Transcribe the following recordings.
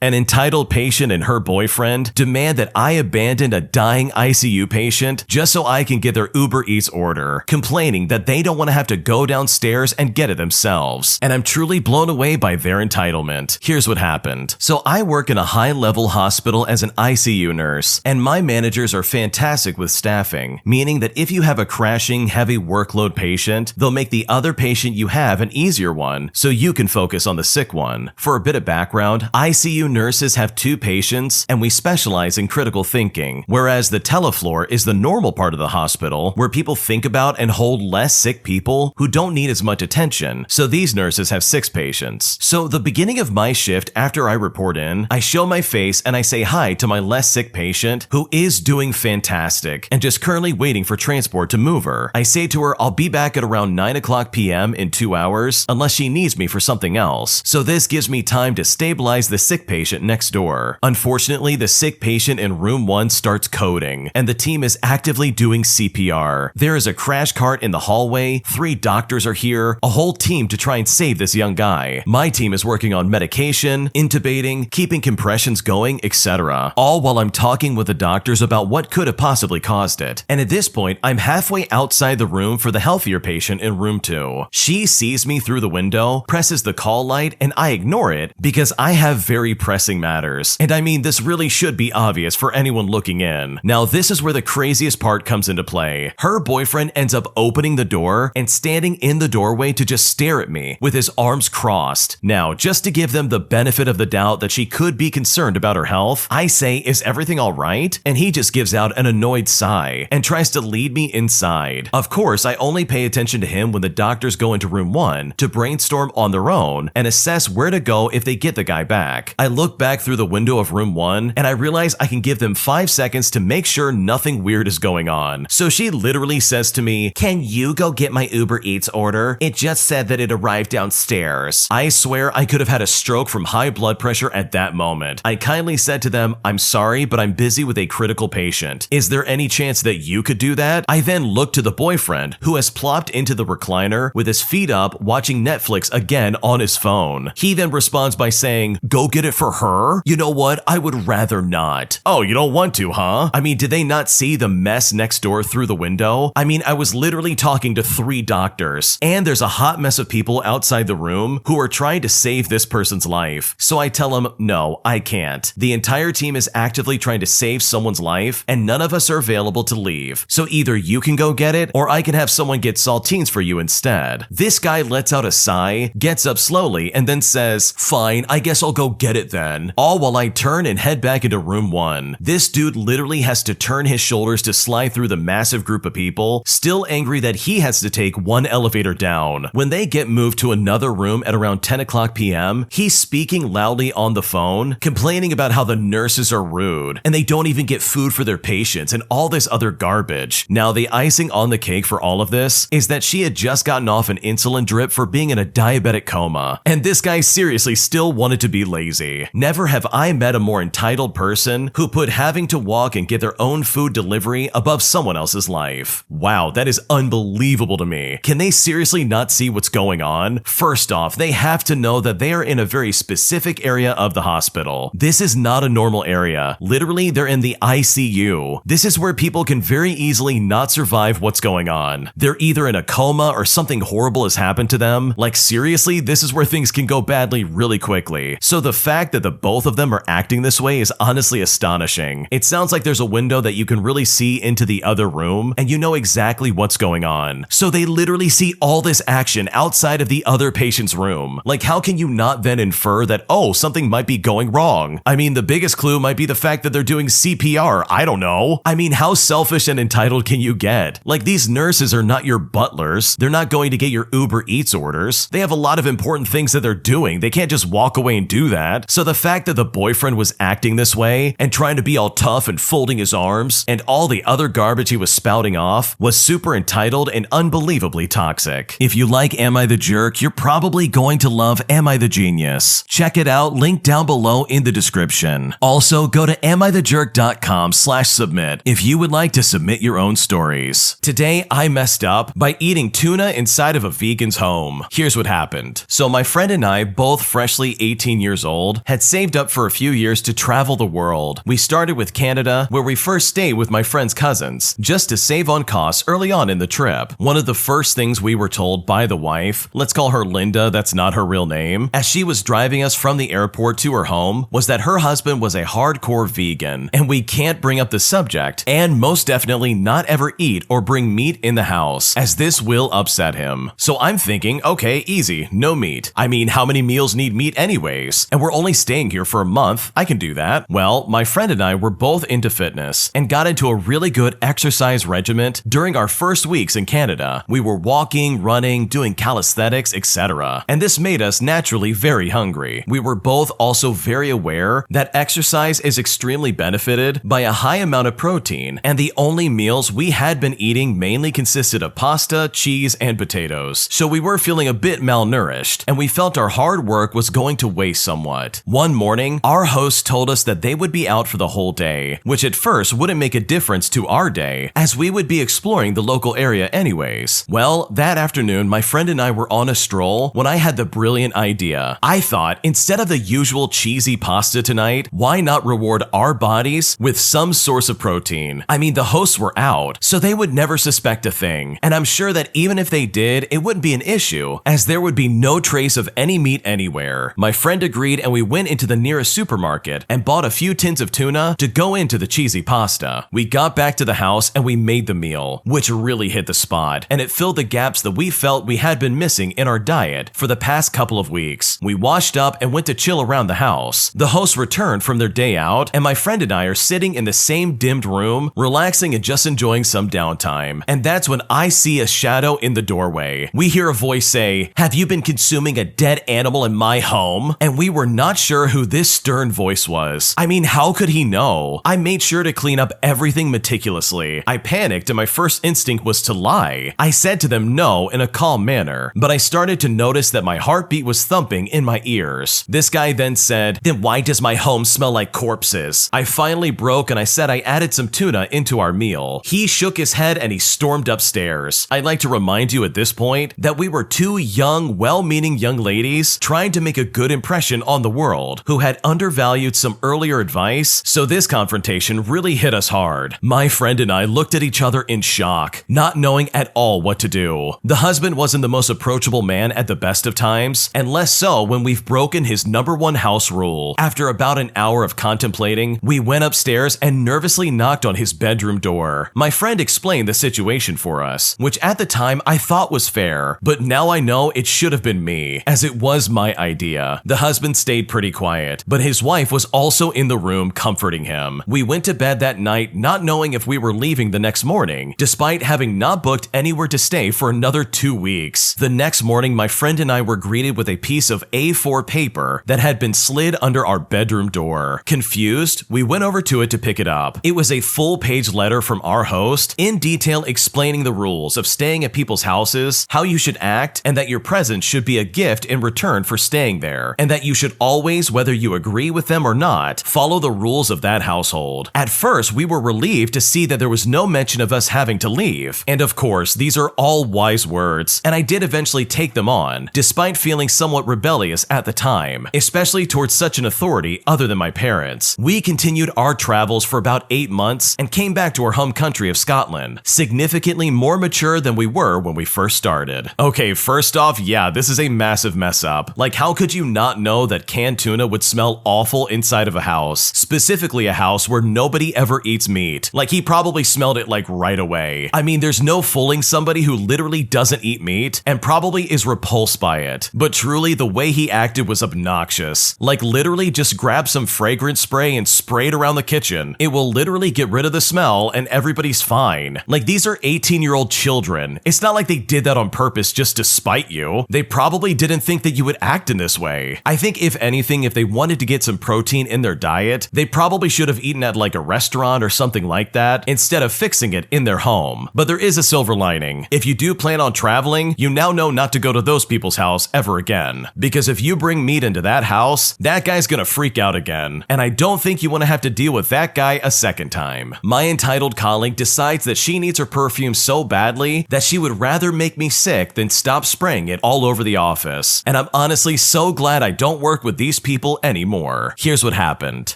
An entitled patient and her boyfriend demand that I abandon a dying ICU patient just so I can get their Uber Eats order, complaining that they don't want to have to go downstairs and get it themselves. And I'm truly blown away by their entitlement. Here's what happened. So I work in a high-level hospital as an ICU nurse, and my managers are fantastic with staffing, meaning that if you have a crashing, heavy workload patient, they'll make the other patient you have an easier one so you can focus on the sick one. For a bit of background, ICU nurses have 2 patients, and we specialize in critical thinking, whereas the telefloor is the normal part of the hospital where people think about and hold less sick people who don't need as much attention, so these nurses have 6 patients. So the beginning of my shift after I report in, I show my face and I say hi to my less sick patient who is doing fantastic and just currently waiting for transport to move her. I say to her I'll be back at around 9:00 p.m. in 2 hours unless she needs me for something else, so this gives me time to stabilize the sick patient next door. Unfortunately, the sick patient in room 1 starts coding, and the team is actively doing CPR. There is a crash cart in the hallway, 3 doctors are here, a whole team to try and save this young guy. My team is working on medication, intubating, keeping compressions going, etc. All while I'm talking with the doctors about what could have possibly caused it. And at this point, I'm halfway outside the room for the healthier patient in room 2. She sees me through the window, presses the call light, and I ignore it because I have very pressing matters. And I mean, this really should be obvious for anyone looking in. Now, this is where the craziest part comes into play. Her boyfriend ends up opening the door and standing in the doorway to just stare at me with his arms crossed. Now, just to give them the benefit of the doubt that she could be concerned about her health, I say, "Is everything all right?" And he just gives out an annoyed sigh and tries to lead me inside. Of course, I only pay attention to him when the doctors go into room 1 to brainstorm on their own and assess where to go if they get the guy back. I look back through the window of room 1 and I realize I can give them 5 seconds to make sure nothing weird is going on. So she literally says to me, "Can you go get my Uber Eats order? It just said that it arrived downstairs." I swear I could have had a stroke from high blood pressure at that moment. I kindly said to them, "I'm sorry, but I'm busy with a critical patient. Is there any chance that you could do that?" I then look to the boyfriend, who has plopped into the recliner with his feet up watching Netflix again on his phone. He then responds by saying, "Go get it for her? You know what? I would rather not." "Oh, you don't want to, huh?" I mean, did they not see the mess next door through the window? I mean, I was literally talking to 3 doctors, and there's a hot mess of people outside the room who are trying to save this person's life. So I tell him, "No, I can't. The entire team is actively trying to save someone's life, and none of us are available to leave. So either you can go get it, or I can have someone get saltines for you instead." This guy lets out a sigh, gets up slowly, and then says, "Fine, I guess I'll go get it then." All while I turn and head back into room 1. This dude literally has to turn his shoulders to slide through the massive group of people, still angry that he has to take 1 elevator down. When they get moved to another room at around 10:00 p.m., he's speaking loudly on the phone, complaining about how the nurses are rude, and they don't even get food for their patients, and all this other garbage. Now, the icing on the cake for all of this is that she had just gotten off an insulin drip for being in a diabetic coma, and this guy seriously still wanted to be lazy. Never have I met a more entitled person who put having to walk and get their own food delivery above someone else's life. Wow, that is unbelievable to me. Can they seriously not see what's going on? First off, they have to know that they are in a very specific area of the hospital. This is not a normal area. Literally, they're in the ICU. This is where people can very easily not survive what's going on. They're either in a coma or something horrible has happened to them. Like seriously, this is where things can go badly really quickly. So the fact that the both of them are acting this way is honestly astonishing. It sounds like there's a window that you can really see into the other room, and you know exactly what's going on. So they literally see all this action outside of the other patient's room. Like, how can you not then infer that, oh, something might be going wrong? I mean, the biggest clue might be the fact that they're doing CPR. I don't know. I mean, how selfish and entitled can you get? Like, these nurses are not your butlers. They're not going to get your Uber Eats orders. They have a lot of important things that they're doing. They can't just walk away and do that. So the fact that the boyfriend was acting this way and trying to be all tough and folding his arms and all the other garbage he was spouting off was super entitled and unbelievably toxic. If you like Am I the Jerk, you're probably going to love Am I the Genius. Check it out, link down below in the description. Also, go to AmITheJerk.com/submit if you would like to submit your own stories. Today, I messed up by eating tuna inside of a vegan's home. Here's what happened. So my friend and I, both freshly 18 years old, had saved up for a few years to travel the world. We started with Canada, where we first stayed with my friend's cousins, just to save on costs early on in the trip. One of the first things we were told by the wife, let's call her Linda, that's not her real name, as she was driving us from the airport to her home, was that her husband was a hardcore vegan, and we can't bring up the subject, and most definitely not ever eat or bring meat in the house, as this will upset him. So I'm thinking, okay, easy, no meat. I mean, how many meals need meat anyways? And we're only staying here for a month, I can do that. Well, my friend and I were both into fitness, and got into a really good exercise regimen during our first weeks in Canada. We were walking, running, doing calisthenics, etc. And this made us naturally very hungry. We were both also very aware that exercise is extremely benefited by a high amount of protein, and the only meals we had been eating mainly consisted of pasta, cheese, and potatoes. So we were feeling a bit malnourished, and we felt our hard work was going to waste somewhat. One morning, our host told us that they would be out for the whole day, which at first wouldn't make a difference to our day, as we would be exploring the local area anyways. Well, that afternoon, my friend and I were on a stroll when I had the brilliant idea. I thought, instead of the usual cheesy pasta tonight, why not reward our bodies with some source of protein? I mean, the hosts were out, so they would never suspect a thing, and I'm sure that even if they did, it wouldn't be an issue, as there would be no trace of any meat anywhere. My friend agreed, and we went into the nearest supermarket and bought a few tins of tuna to go into the cheesy pasta. We got back to the house and we made the meal, which really hit the spot, and it filled the gaps that we felt we had been missing in our diet for the past couple of weeks. We washed up and went to chill around the house. The hosts returned from their day out, and my friend and I are sitting in the same dimmed room, relaxing and just enjoying some downtime. And that's when I see a shadow in the doorway. We hear a voice say, "Have you been consuming a dead animal in my home?" And we were not sure who this stern voice was. I mean, how could he know? I made sure to clean up everything meticulously. I panicked and my first instinct was to lie. I said to them no in a calm manner, but I started to notice that my heartbeat was thumping in my ears. This guy then said, "Then why does my home smell like corpses?" I finally broke and I said I added some tuna into our meal. He shook his head and he stormed upstairs. I'd like to remind you at this point that we were two young, well-meaning young ladies trying to make a good impression on the world who had undervalued some earlier advice, so this confrontation really hit us hard. My friend and I looked at each other in shock, not knowing at all what to do. The husband wasn't the most approachable man at the best of times, and less so when we've broken his #1 house rule. After about an hour of contemplating, we went upstairs and nervously knocked on his bedroom door. My friend explained the situation for us, which at the time I thought was fair, but now I know it should have been me, as it was my idea. The husband stayed pretty quiet, but his wife was also in the room comforting him. We went to bed that night not knowing if we were leaving the next morning, despite having not booked anywhere to stay for another 2 weeks. The next morning, my friend and I were greeted with a piece of A4 paper that had been slid under our bedroom door. Confused, we went over to it to pick it up. It was a full-page letter from our host, in detail explaining the rules of staying at people's houses, how you should act, and that your presence should be a gift in return for staying there, and that you should always, whether you agree with them or not, follow the rules of that household. At first, we were relieved to see that there was no mention of us having to leave. And of course, these are all wise words, and I did eventually take them on, despite feeling somewhat rebellious at the time, especially towards such an authority other than my parents. We continued our travels for about 8 months and came back to our home country of Scotland, significantly more mature than we were when we first started. Okay, first off, yeah, this is a massive mess up. Like, how could you not know that canned tuna would smell awful inside of a house? Specifically a house where nobody ever eats meat. Like, he probably smelled it like right away. I mean, there's no fooling somebody who literally doesn't eat meat and probably is repulsed by it. But truly, the way he acted was obnoxious. Like, literally just grab some fragrance spray and spray it around the kitchen. It will literally get rid of the smell and everybody's fine. Like, these are 18-year-old children. It's not like they did that on purpose just to spite you. They probably didn't think that you would act in this way. I think if anything, if they wanted to get some protein in their diet, they probably should have eaten at like a restaurant or something like that instead of fixing it in their home. But there is a silver lining. If you do plan on traveling, you now know not to go to those people's house ever again. Because if you bring meat into that house, that guy's gonna freak out again. And I don't think you want to have to deal with that guy a second time. My entitled colleague decides that she needs her perfume so badly that she would rather make me sick than stop spraying it all over the office. And I'm honestly so glad I don't work with these these people anymore. Here's what happened.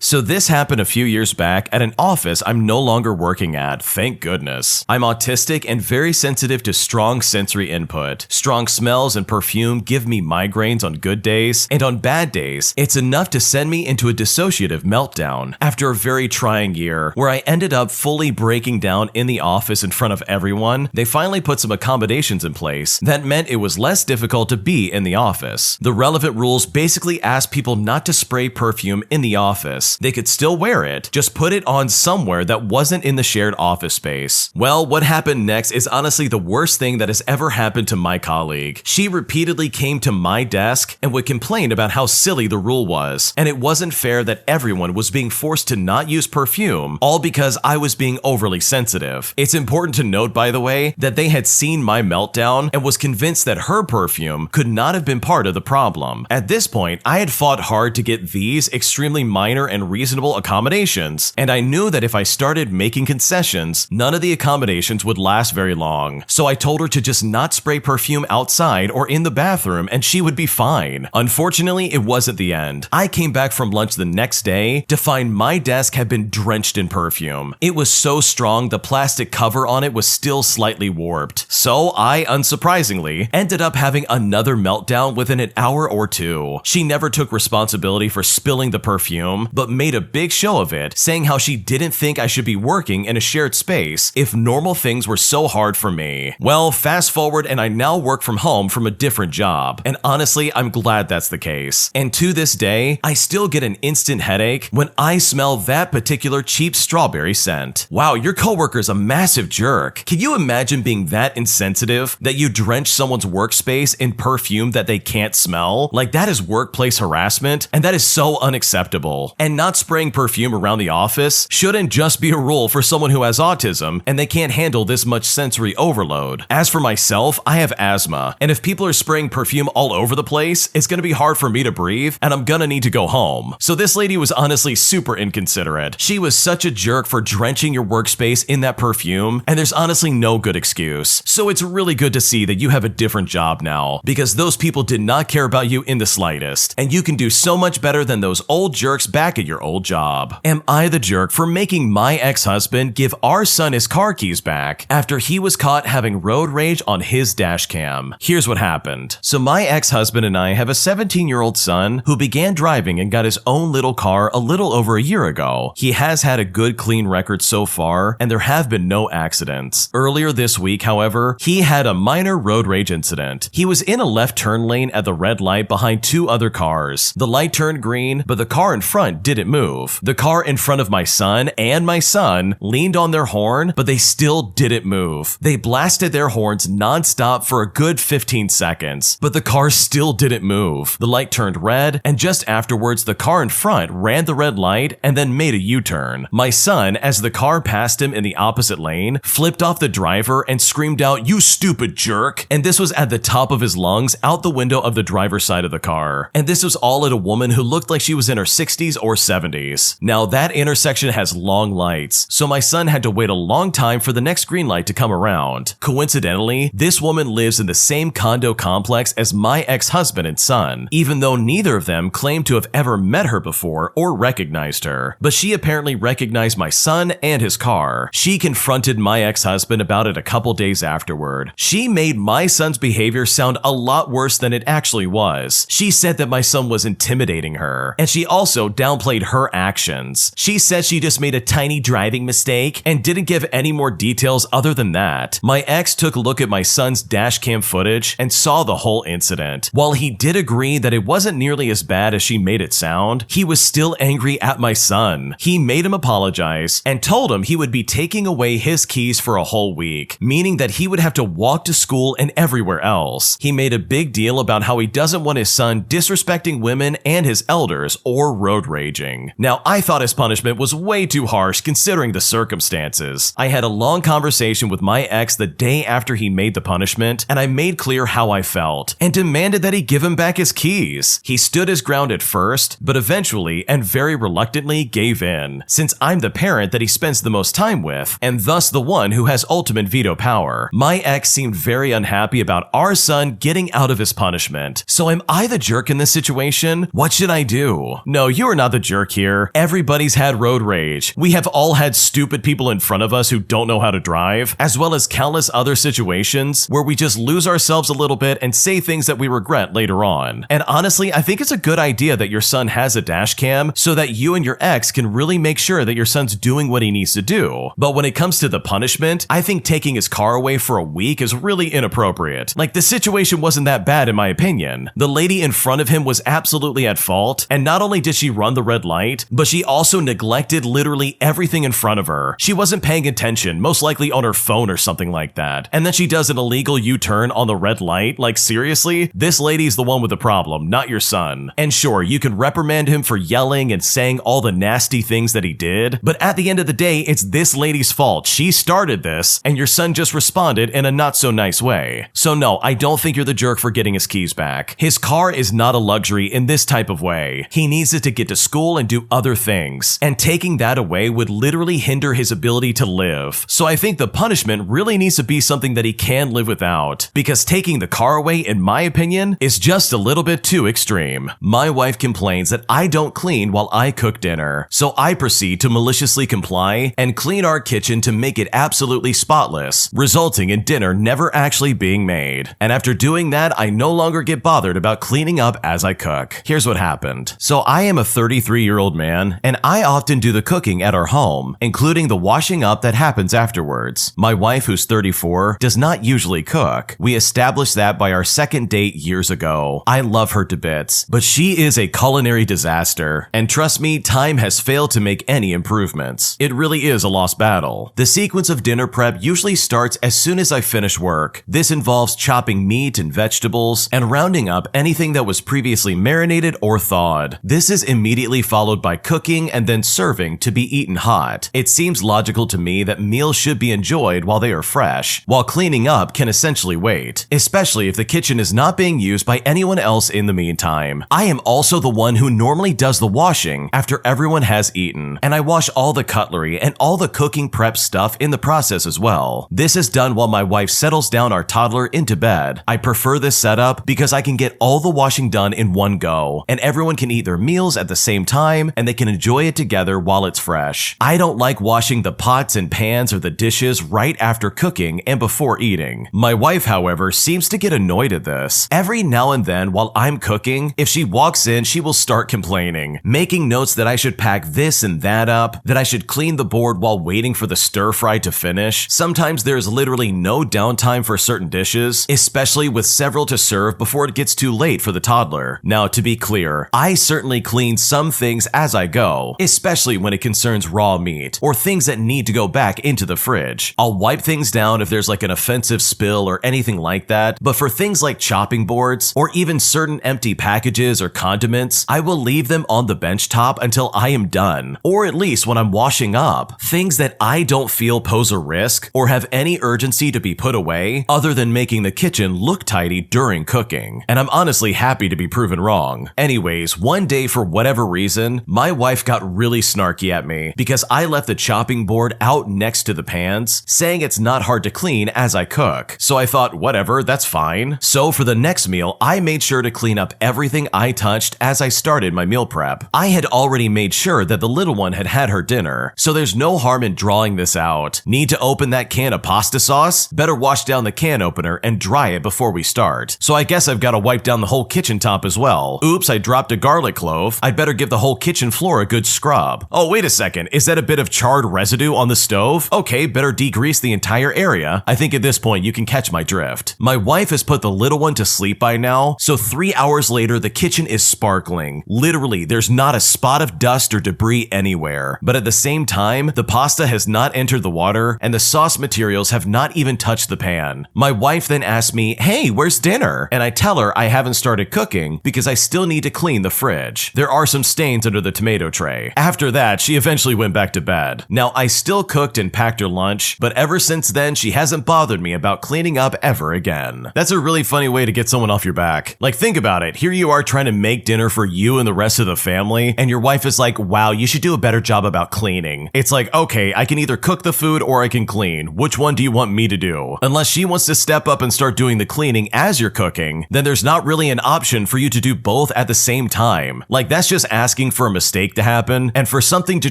So this happened a few years back at an office I'm no longer working at, thank goodness. I'm autistic and very sensitive to strong sensory input. Strong smells and perfume give me migraines on good days, and on bad days, it's enough to send me into a dissociative meltdown. After a very trying year, where I ended up fully breaking down in the office in front of everyone, they finally put some accommodations in place that meant it was less difficult to be in the office. The relevant rules basically asked people not to spray perfume in the office. They could still wear it, just put it on somewhere that wasn't in the shared office space. Well, what happened next is honestly the worst thing that has ever happened to my colleague. She repeatedly came to my desk and would complain about how silly the rule was, and it wasn't fair that everyone was being forced to not use perfume, all because I was being overly sensitive. It's important to note, by the way, that they had seen my meltdown and was convinced that her perfume could not have been part of the problem. At this point, I had fought hard to get these extremely minor and reasonable accommodations, and I knew that if I started making concessions, none of the accommodations would last very long. So I told her to just not spray perfume outside or in the bathroom and she would be fine. Unfortunately, it wasn't the end. I came back from lunch the next day to find my desk had been drenched in perfume. It was so strong the plastic cover on it was still slightly warped. So I, unsurprisingly, ended up having another meltdown within an hour or two. She never took responsibility for spilling the perfume, but made a big show of it, saying how she didn't think I should be working in a shared space if normal things were so hard for me. Well, fast forward and I now work from home from a different job, and honestly, I'm glad that's the case. And to this day, I still get an instant headache when I smell that particular cheap strawberry scent. Wow, your coworker's a massive jerk. Can you imagine being that insensitive that you drench someone's workspace in perfume that they can't smell? Like, that is workplace harassment, and that is so unacceptable. And not spraying perfume around the office shouldn't just be a rule for someone who has autism and they can't handle this much sensory overload. As for myself, I have asthma, and if people are spraying perfume all over the place, it's gonna be hard for me to breathe, and I'm gonna need to go home. So this lady was honestly super inconsiderate. She was such a jerk for drenching your workspace in that perfume, and there's honestly no good excuse. So it's really good to see that you have a different job now, because those people did not care about you in the slightest, and you can do so much better than those old jerks back at your old job. Am I the jerk for making my ex-husband give our son his car keys back after he was caught having road rage on his dash cam? Here's what happened. So my ex-husband and I have a 17-year-old son who began driving and got his own little car a little over a year ago. He has had a good clean record so far, and there have been no accidents. Earlier this week, however, he had a minor road rage incident. He was in a left turn lane at the red light behind two other cars. The light turned green, but the car in front didn't move. The car in front of my son and my son leaned on their horn, but they still didn't move. They blasted their horns non-stop for a good 15 seconds, but the car still didn't move. The light turned red, and just afterwards, the car in front ran the red light and then made a U-turn. My son, as the car passed him in the opposite lane, flipped off the driver and screamed out, "You stupid jerk!" And this was at the top of his lungs out the window of the driver's side of the car. And this was all at a woman who looked like she was in her 60s or 70s. Now that intersection has long lights, so my son had to wait a long time for the next green light to come around. Coincidentally, this woman lives in the same condo complex as my ex-husband and son, even though neither of them claimed to have ever met her before or recognized her. But she apparently recognized my son and his car. She confronted my ex-husband about it a couple days afterward. She made my son's behavior sound a lot worse than it actually was. She said that my son was intimidating her, and she also downplayed her actions. She said she just made a tiny driving mistake and didn't give any more details other than that. My ex took a look at my son's dash cam footage and saw the whole incident. While he did agree that it wasn't nearly as bad as she made it sound, he was still angry at my son. He made him apologize and told him he would be taking away his keys for a whole week, meaning that he would have to walk to school and everywhere else. He made a big deal about how he doesn't want his son disrespecting women and his elders or road raging. Now, I thought his punishment was way too harsh considering the circumstances. I had a long conversation with my ex the day after he made the punishment, and I made clear how I felt and demanded that he give him back his keys. He stood his ground at first, but eventually and very reluctantly gave in, since I'm the parent that he spends the most time with, and thus the one who has ultimate veto power. My ex seemed very unhappy about our son getting out of his punishment. So am I the jerk in this situation? situation? What should I do? No, you are not the jerk here. Everybody's had road rage. We have all had stupid people in front of us who don't know how to drive, as well as countless other situations where we just lose ourselves a little bit and say things that we regret later on. And honestly, I think it's a good idea that your son has a dash cam so that you and your ex can really make sure that your son's doing what he needs to do. But when it comes to the punishment, I think taking his car away for a week is really inappropriate. Like, the situation wasn't that bad in my opinion. The lady in front of him was absolutely at fault, and not only did she run the red light, but she also neglected literally everything in front of her. She wasn't paying attention, most likely on her phone or something like that. And then she does an illegal U-turn on the red light. Like, seriously? This lady's the one with the problem, not your son. And sure, you can reprimand him for yelling and saying all the nasty things that he did, but at the end of the day, it's this lady's fault. She started this, and your son just responded in a not so nice way. So no, I don't think you're the jerk for getting his keys back. His car is not a luxury in this type of way. He needs it to get to school and do other things, and taking that away would literally hinder his ability to live. So I think the punishment really needs to be something that he can live without, because taking the car away, in my opinion, is just a little bit too extreme. My wife complains that I don't clean while I cook dinner, so I proceed to maliciously comply and clean our kitchen to make it absolutely spotless, resulting in dinner never actually being made. And after doing that, I no longer get bothered about cleaning up as I cook. Here's what happened. So I am a 33-year-old man, and I often do the cooking at our home, including the washing up that happens afterwards. My wife, who's 34, does not usually cook. We established that by our second date years ago. I love her to bits, but she is a culinary disaster, and trust me, time has failed to make any improvements. It really is a lost battle. The sequence of dinner prep usually starts as soon as I finish work. This involves chopping meat and vegetables and rounding up anything that was previously marinated or thawed. This is immediately followed by cooking and then serving to be eaten hot. It seems logical to me that meals should be enjoyed while they are fresh, while cleaning up can essentially wait, especially if the kitchen is not being used by anyone else in the meantime. I am also the one who normally does the washing after everyone has eaten, and I wash all the cutlery and all the cooking prep stuff in the process as well. This is done while my wife settles down our toddler into bed. I prefer this setup because I can get all the washing done in one go, and everyone can eat their meals at the same time and they can enjoy it together while it's fresh. I don't like washing the pots and pans or the dishes right after cooking and before eating. My wife, however, seems to get annoyed at this. Every now and then while I'm cooking, if she walks in, she will start complaining, making notes that I should pack this and that up, that I should clean the board while waiting for the stir fry to finish. Sometimes there's literally no downtime for certain dishes, especially with several to serve before it gets too late for the toddler. Now, to be clear, I certainly clean some things as I go, especially when it concerns raw meat or things that need to go back into the fridge. I'll wipe things down if there's like an offensive spill or anything like that, but for things like chopping boards or even certain empty packages or condiments, I will leave them on the bench top until I am done, or at least when I'm washing up. Things that I don't feel pose a risk or have any urgency to be put away other than making the kitchen look tidy during cooking. And I'm honestly happy to be proven wrong. Anyways, one day for whatever reason, my wife got really snarky at me because I left the chopping board out next to the pans, saying it's not hard to clean as I cook. So I thought, whatever, that's fine. So for the next meal, I made sure to clean up everything I touched as I started my meal prep. I had already made sure that the little one had had her dinner, so there's no harm in drawing this out. Need to open that can of pasta sauce? Better wash down the can opener and dry it before we start. So I guess I've got to wipe down the whole kitchen top as well. Oops, I dropped a garlic clove. I'd better give the whole kitchen floor a good scrub. Oh, wait a second, is that a bit of charred residue on the stove? Okay, better degrease the entire area. I think at this point you can catch my drift. My wife has put the little one to sleep by now, so 3 hours later the kitchen is sparkling. Literally, there's not a spot of dust or debris anywhere. But at the same time, the pasta has not entered the water and the sauce materials have not even touched the pan. My wife then asks me, hey, where's dinner? And I tell her I haven't started cooking because I still need to clean the fridge. There are some stains under the tomato tray. After that, she eventually went back to bed. Now, I still cooked and packed her lunch, but ever since then, she hasn't bothered me about cleaning up ever again. That's a really funny way to get someone off your back. Like, think about it. Here you are trying to make dinner for you and the rest of the family, and your wife is like, wow, you should do a better job about cleaning. It's like, okay, I can either cook the food or I can clean. Which one do you want me to do? Unless she wants to step up and start doing the cleaning as you're cooking, then there's not really an option for you to do both both at the same time. Like, that's just asking for a mistake to happen and for something to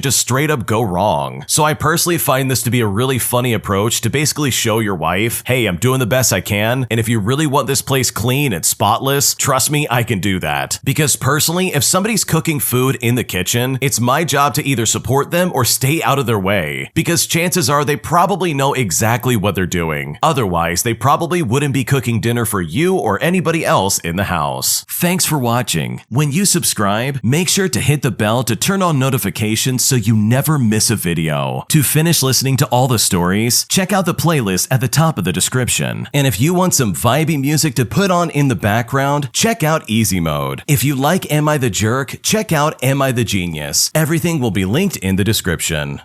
just straight up go wrong. So I personally find this to be a really funny approach to basically show your wife, hey, I'm doing the best I can, and if you really want this place clean and spotless, trust me, I can do that. Because personally, if somebody's cooking food in the kitchen, it's my job to either support them or stay out of their way, because chances are they probably know exactly what they're doing. Otherwise, they probably wouldn't be cooking dinner for you or anybody else in the house. Thanks for watching. When you subscribe, make sure to hit the bell to turn on notifications so you never miss a video. To finish listening to all the stories, check out the playlist at the top of the description. And if you want some vibey music to put on in the background, check out easymode. If you like Am I the Jerk, check out Am I the Genius. Everything will be linked in the description.